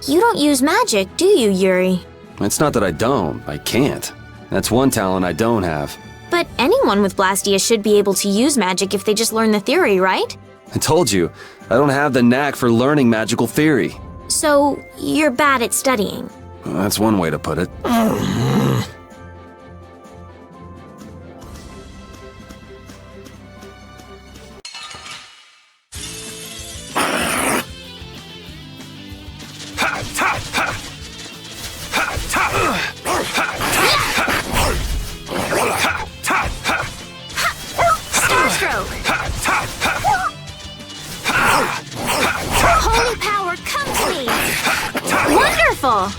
You don't use magic, do you, Yuri? It's not that I don't. I can't. That's one talent I don't have. But anyone with Blastia should be able to use magic if they just learn the theory, right? I told you, I don't have the knack for learning magical theory. So, you're bad at studying. Well, that's one way to put it. Holy power, come to me! Wonderful!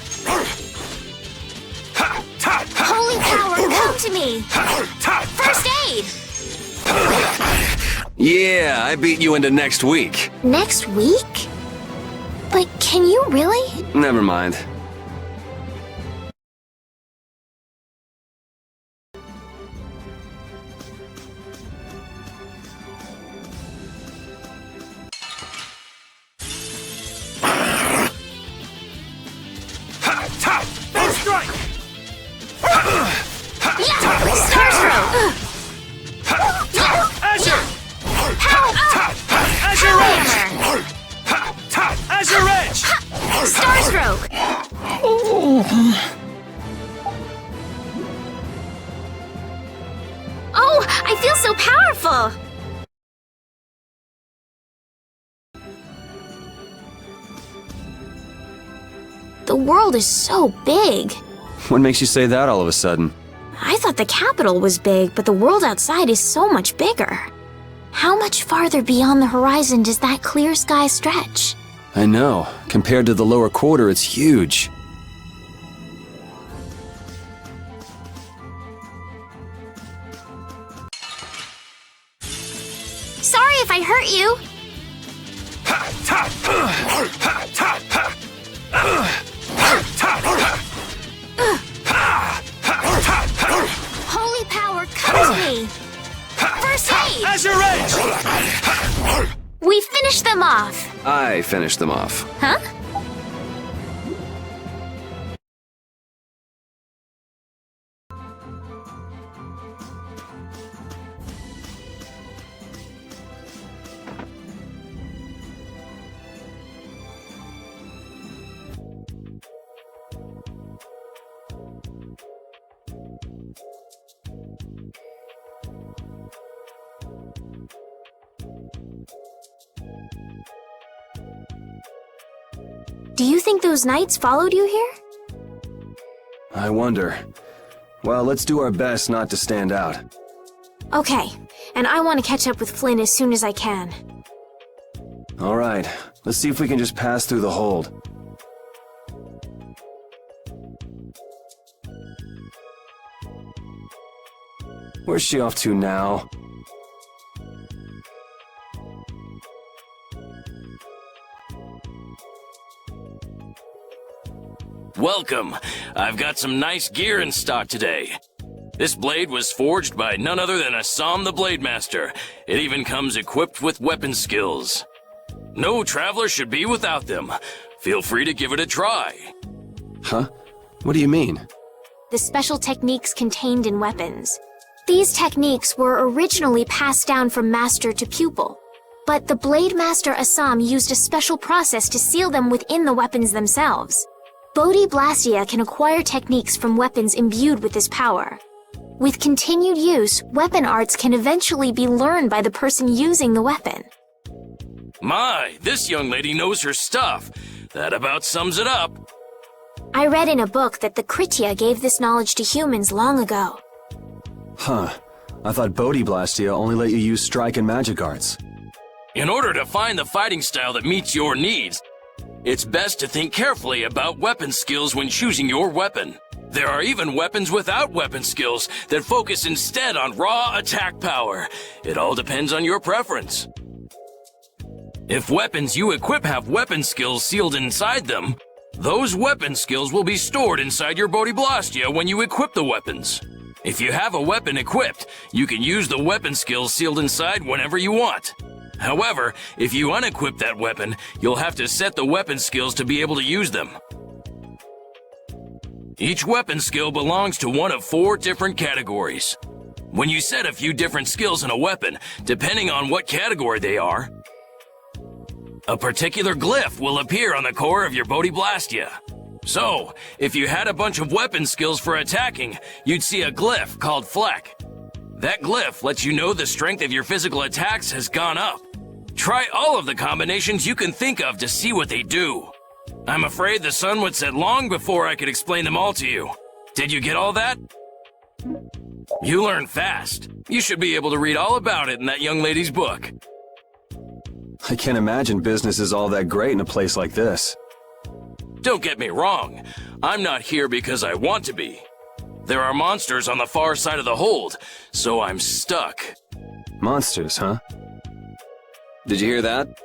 Holy power, come to me! First aid! Yeah, I beat you into next week. Next week? But can you really? Never mind. Oh, I feel so powerful! The world is so big. What makes you say that all of a sudden? I thought the capital was big, but the world outside is so much bigger. How much farther beyond the horizon does that clear sky stretch? I know. Compared to the lower quarter, it's huge. Sorry if I hurt you. Holy power, come to me. First aid! Azure Edge! We finished them off. I finished them off. Huh? Do you think those knights followed you here? I wonder. Well, let's do our best not to stand out. Okay, and I want to catch up with Flynn as soon as I can. All right, let's see if we can just pass through the hold. Where's she off to now? Welcome. I've got some nice gear in stock today. This blade was forged by none other than Assam the Blade Master. It even comes equipped with weapon skills. No traveler should be without them. Feel free to give it a try. Huh? What do you mean? The special techniques contained in weapons. These techniques were originally passed down from master to pupil, but the Blade Master Assam used a special process to seal them within the weapons themselves. Bodhi Blastia can acquire techniques from weapons imbued with this power. With continued use, weapon arts can eventually be learned by the person using the weapon. My, this young lady knows her stuff. That about sums it up. I read in a book that the Kritya gave this knowledge to humans long ago. Huh. I thought Bodhi Blastia only let you use strike and magic arts. In order to find the fighting style that meets your needs, it's best to think carefully about weapon skills when choosing your weapon. There are even weapons without weapon skills that focus instead on raw attack power. It all depends on your preference. If weapons you equip have weapon skills sealed inside them, those weapon skills will be stored inside your Bodhi Blastia when you equip the weapons. If you have a weapon equipped, you can use the weapon skills sealed inside whenever you want. However, if you unequip that weapon, you'll have to set the weapon skills to be able to use them. Each weapon skill belongs to one of 4 different categories. When you set a few different skills in a weapon, depending on what category they are, a particular glyph will appear on the core of your Bodhiblastia. So, if you had a bunch of weapon skills for attacking, you'd see a glyph called Fleck. That glyph lets you know the strength of your physical attacks has gone up. Try all of the combinations you can think of to see what they do. I'm afraid the sun would set long before I could explain them all to you. Did you get all that? You learn fast. You should be able to read all about it in that young lady's book. I can't imagine business is all that great in a place like this. Don't get me wrong. I'm not here because I want to be. There are monsters on the far side of the hold, so I'm stuck. Monsters, huh? Did you hear that?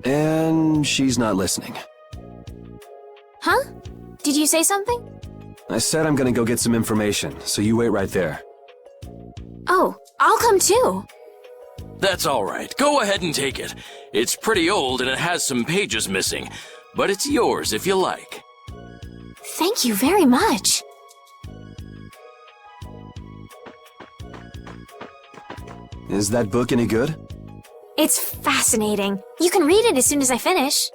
And she's not listening. Huh? Did you say something? I said I'm gonna go get some information, so you wait right there. Oh, I'll come too. That's all right. Go ahead and take it. It's pretty old and it has some pages missing, but it's yours if you like. Thank you very much. Is that book any good? It's fascinating. You can read it as soon as I finish.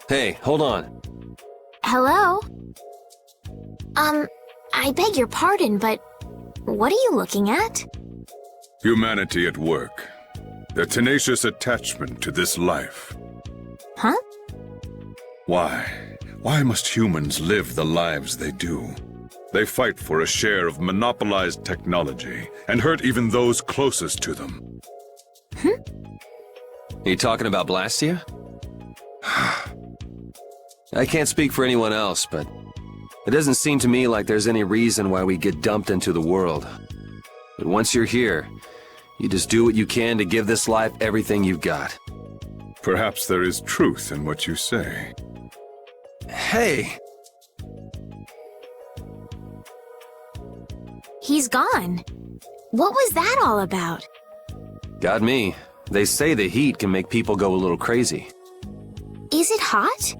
Hey, hold on. Hello? I beg your pardon, but what are you looking at? Humanity at work. Their tenacious attachment to this life. Huh? Why? Why must humans live the lives they do? They fight for a share of monopolized technology and hurt even those closest to them. Are you talking about Blastia? I can't speak for anyone else, but it doesn't seem to me like there's any reason why we get dumped into the world. But once you're here, you just do what you can to give this life everything you've got. Perhaps there is truth in what you say. Hey! He's gone. What was that all about? Got me. They say the heat can make people go a little crazy. Is it hot?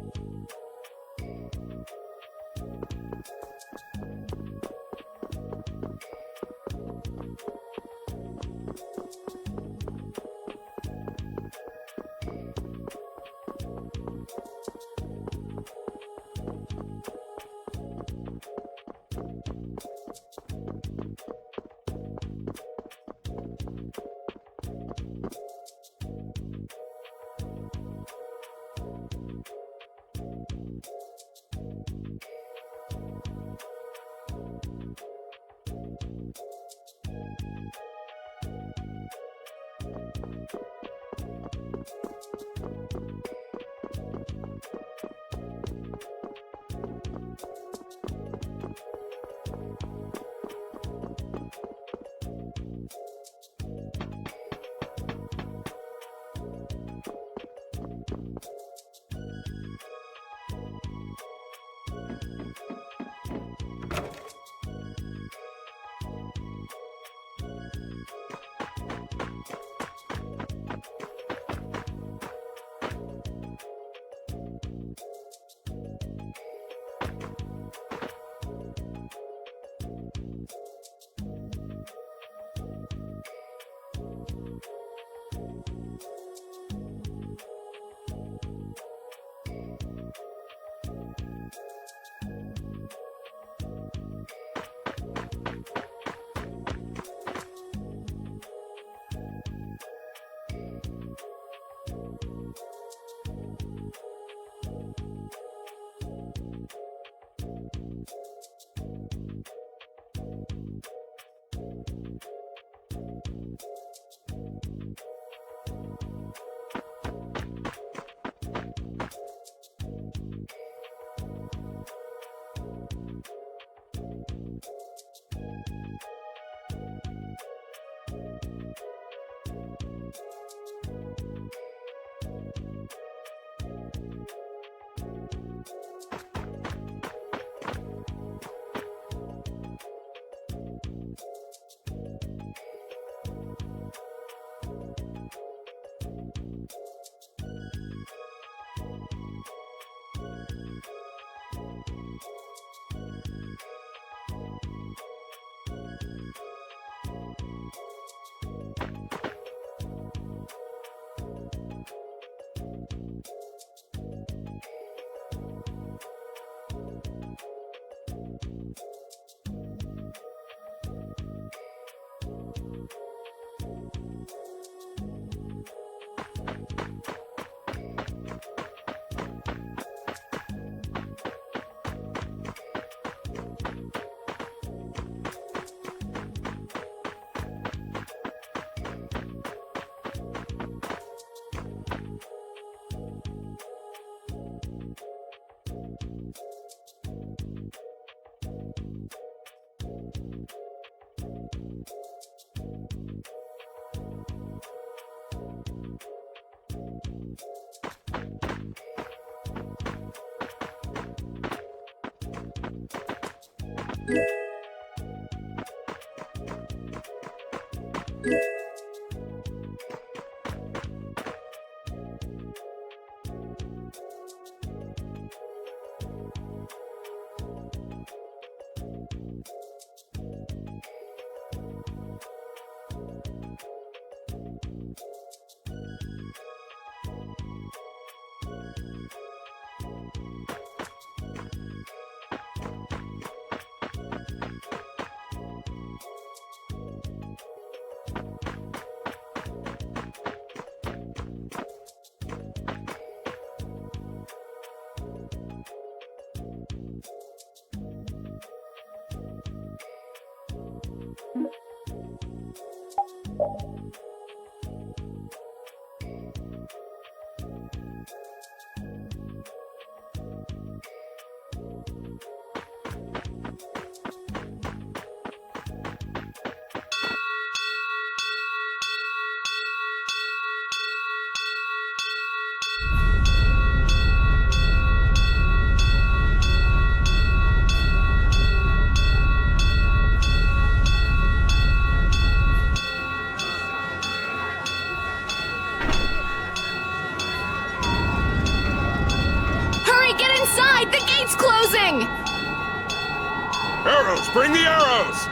Arrows! Bring the arrows!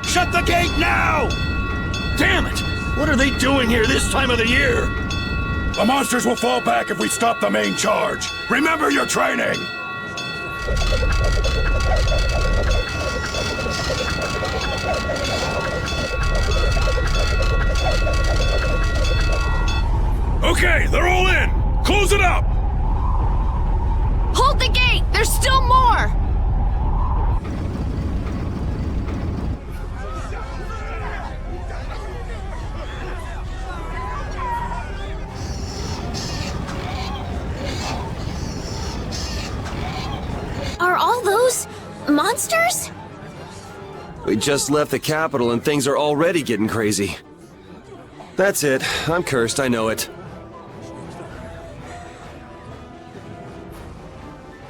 Shut the gate now! Damn it! What are they doing here this time of the year? The monsters will fall back if we stop the main charge. Remember your training! Okay, they're all in! Close it up! Hold the gate! There's still more! Are all those monsters? We just left the capital and things are already getting crazy. That's it. I'm cursed, I know it.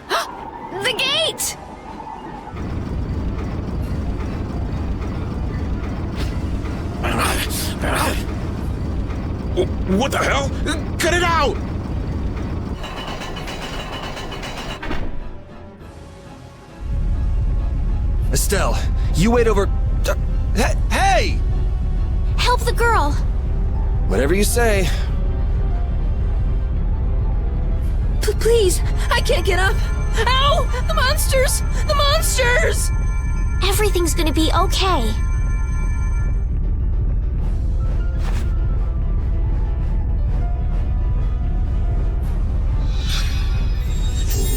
The gate! What the hell? Cut it out! Estelle, you wait over... Hey! Help the girl! Whatever you say. Please, I can't get up! Ow! The monsters! The monsters! Everything's gonna be okay.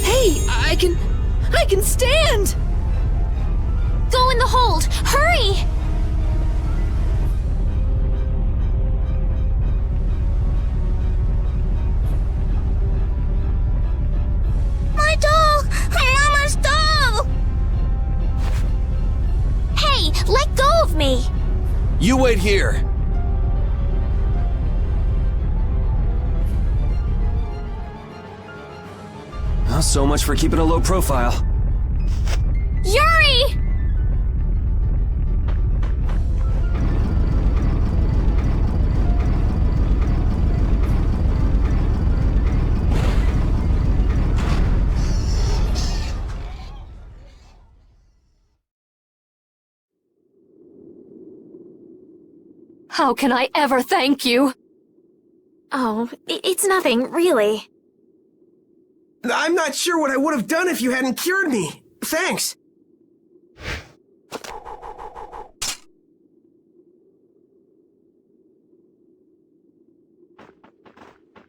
Hey, I can stand! Go in the hold! Hurry! My doll! Mama's doll! Hey, let go of me! You wait here. Well, so much for keeping a low profile. Yuri! How can I ever thank you? Oh, it's nothing, really. I'm not sure what I would have done if you hadn't cured me. Thanks.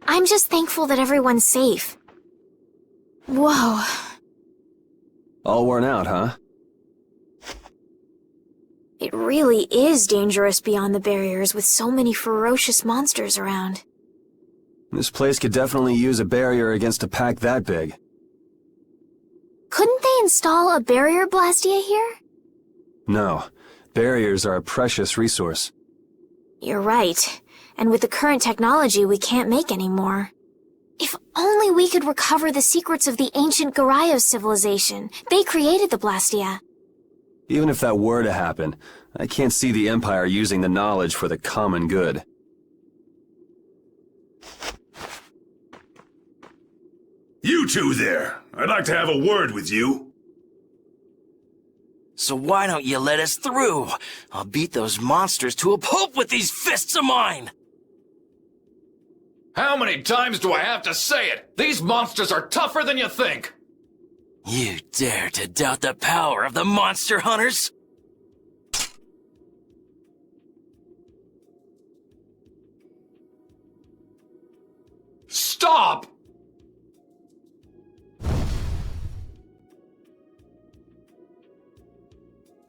I'm just thankful that everyone's safe. Whoa. All worn out, huh? It really is dangerous beyond the barriers with so many ferocious monsters around. This place could definitely use a barrier against a pack that big. Couldn't they install a barrier blastia here? No. Barriers are a precious resource. You're right. And with the current technology, we can't make any more. If only we could recover the secrets of the ancient Garayos civilization. They created the blastia. Even if that were to happen, I can't see the Empire using the knowledge for the common good. You two there! I'd like to have a word with you. So why don't you let us through? I'll beat those monsters to a pulp with these fists of mine! How many times do I have to say it? These monsters are tougher than you think! You dare to doubt the power of the monster hunters? Stop!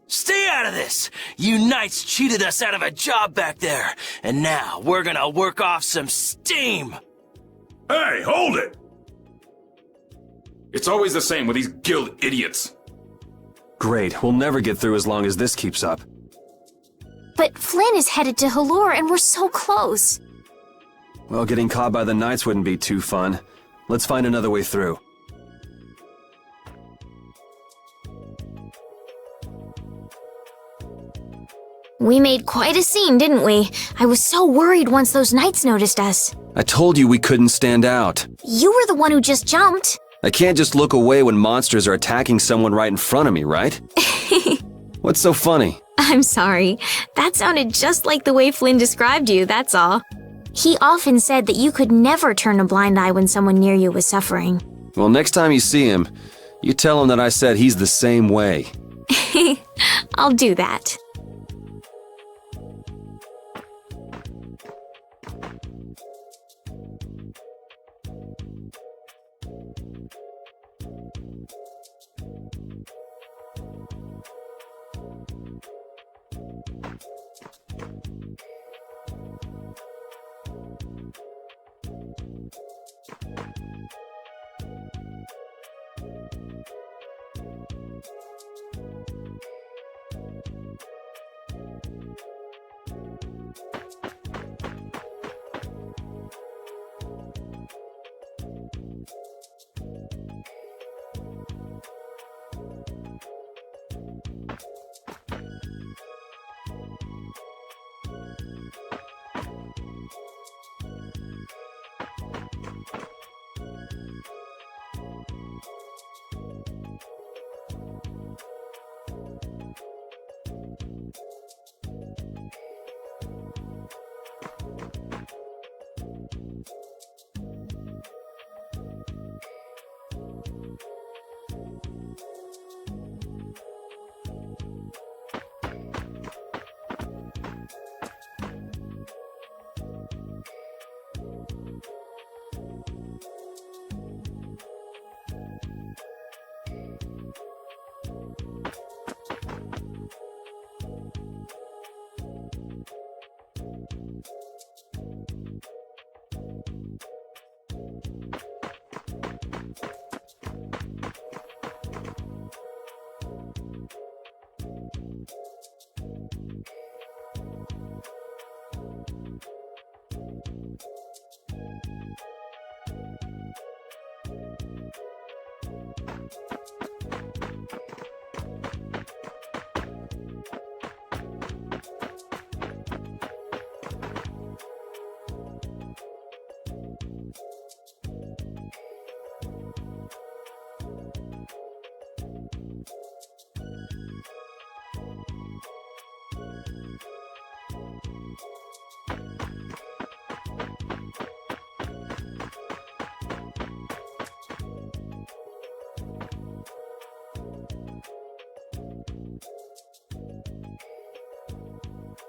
Stay out of this! You knights cheated us out of a job back there, and now we're gonna work off some steam! Hey, hold it! It's always the same with these guild idiots. Great, we'll never get through as long as this keeps up. But Flynn is headed to Halor and we're so close. Well, getting caught by the Knights wouldn't be too fun. Let's find another way through. We made quite a scene, didn't we? I was so worried once those Knights noticed us. I told you we couldn't stand out. You were the one who just jumped. I can't just look away when monsters are attacking someone right in front of me, right? What's so funny? I'm sorry. That sounded just like the way Flynn described you, that's all. He often said that you could never turn a blind eye when someone near you was suffering. Well, next time you see him, you tell him that I said he's the same way. I'll do that.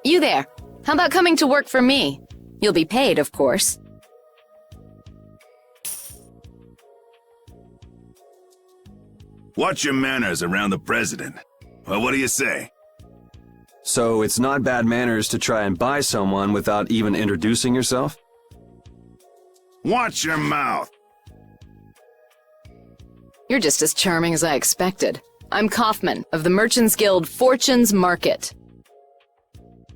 You there. How about coming to work for me? You'll be paid, of course. Watch your manners around the president. Well, what do you say? So it's not bad manners to try and buy someone without even introducing yourself? Watch your mouth. You're just as charming as I expected. I'm Kaufman of the Merchants Guild Fortune's Market.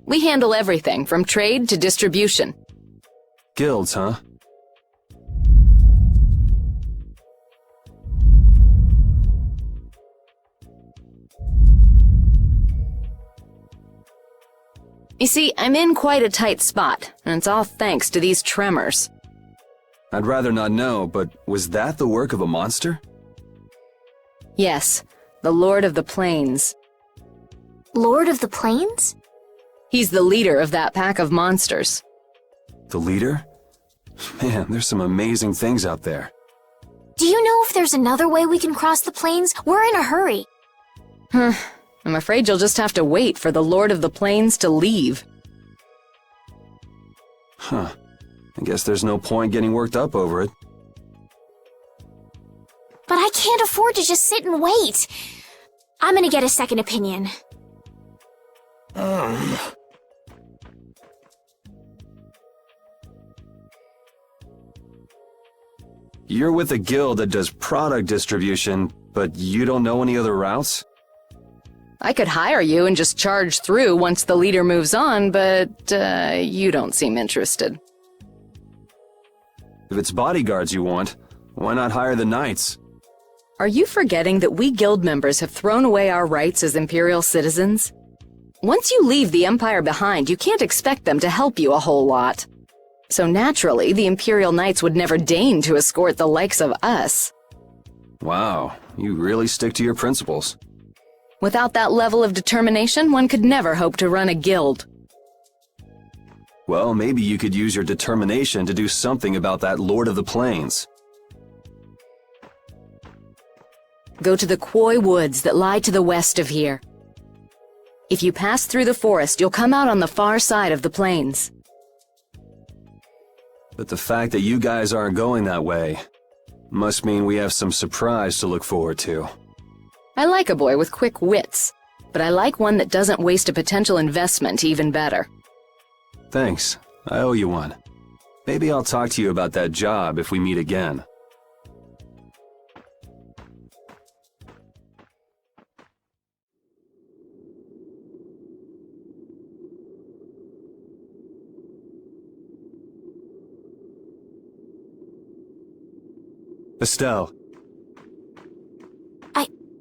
We handle everything from trade to distribution. Guilds, huh? You see, I'm in quite a tight spot, and it's all thanks to these tremors. I'd rather not know, but was that the work of a monster? Yes, the Lord of the Plains. Lord of the Plains? He's the leader of that pack of monsters. The leader? Man, there's some amazing things out there. Do you know if there's another way we can cross the plains? We're in a hurry. I'm afraid you'll just have to wait for the Lord of the Plains to leave. Huh. I guess there's no point getting worked up over it. But I can't afford to just sit and wait. I'm gonna get a second opinion. You're with a guild that does product distribution, but you don't know any other routes? I could hire you and just charge through once the leader moves on, but you don't seem interested. If it's bodyguards you want, why not hire the knights? Are you forgetting that we guild members have thrown away our rights as Imperial citizens? Once you leave the Empire behind, you can't expect them to help you a whole lot. So naturally, the Imperial Knights would never deign to escort the likes of us. Wow, you really stick to your principles. Without that level of determination, one could never hope to run a guild. Well, maybe you could use your determination to do something about that Lord of the Plains. Go to the Khoi Woods that lie to the west of here. If you pass through the forest, you'll come out on the far side of the plains. But the fact that you guys aren't going that way must mean we have some surprise to look forward to. I like a boy with quick wits, but I like one that doesn't waste a potential investment even better. Thanks. I owe you one. Maybe I'll talk to you about that job if we meet again. Estelle.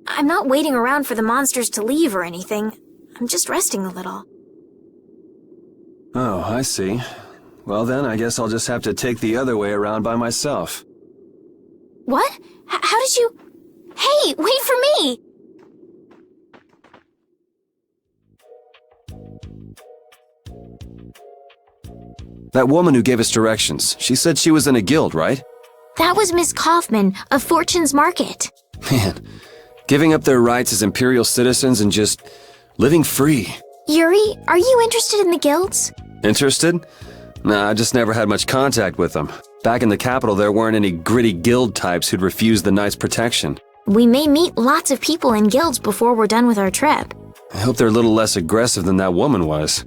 I'm not waiting around for the monsters to leave or anything. I'm just resting a little. Oh, I see. Well then, I guess I'll just have to take the other way around by myself. What? How did you... Hey, wait for me! That woman who gave us directions, she said she was in a guild, right? That was Miss Kaufman of Fortune's Market. Man, giving up their rights as Imperial citizens and just living free. Yuri, are you interested in the guilds? Interested? Nah, I just never had much contact with them. Back in the capital, there weren't any gritty guild types who'd refuse the Knights' protection. We may meet lots of people in guilds before we're done with our trip. I hope they're a little less aggressive than that woman was.